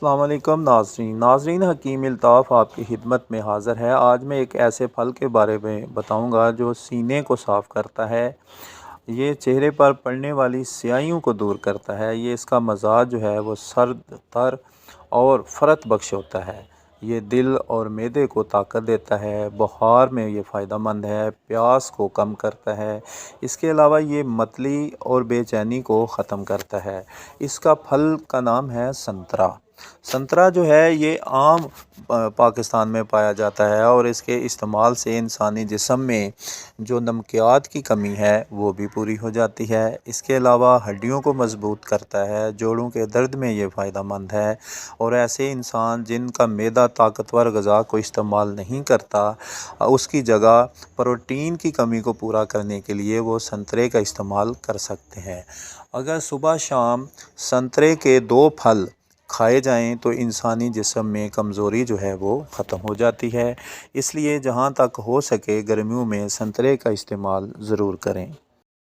السلام علیکم ناظرین حکیم الطاف آپ کی خدمت میں حاضر ہے۔ آج میں ایک ایسے پھل کے بارے میں بتاؤں گا جو سینے کو صاف کرتا ہے، یہ چہرے پر پڑنے والی سیاہیوں کو دور کرتا ہے، یہ اس کا مزاج جو ہے وہ سرد تر اور فرت بخش ہوتا ہے، یہ دل اور معدے کو طاقت دیتا ہے، بخار میں یہ فائدہ مند ہے، پیاس کو کم کرتا ہے، اس کے علاوہ یہ متلی اور بے چینی کو ختم کرتا ہے۔ اس کا پھل کا نام ہے سنترا۔ سنترا جو ہے یہ عام پاکستان میں پایا جاتا ہے اور اس کے استعمال سے انسانی جسم میں جو نمکیات کی کمی ہے وہ بھی پوری ہو جاتی ہے۔ اس کے علاوہ ہڈیوں کو مضبوط کرتا ہے، جوڑوں کے درد میں یہ فائدہ مند ہے، اور ایسے انسان جن کا معدہ طاقتور غذا کو استعمال نہیں کرتا، اس کی جگہ پروٹین کی کمی کو پورا کرنے کے لیے وہ سنترے کا استعمال کر سکتے ہیں۔ اگر صبح شام سنترے کے 2 پھل کھائے جائیں تو انسانی جسم میں کمزوری جو ہے وہ ختم ہو جاتی ہے، اس لیے جہاں تک ہو سکے گرمیوں میں سنترے کا استعمال ضرور کریں۔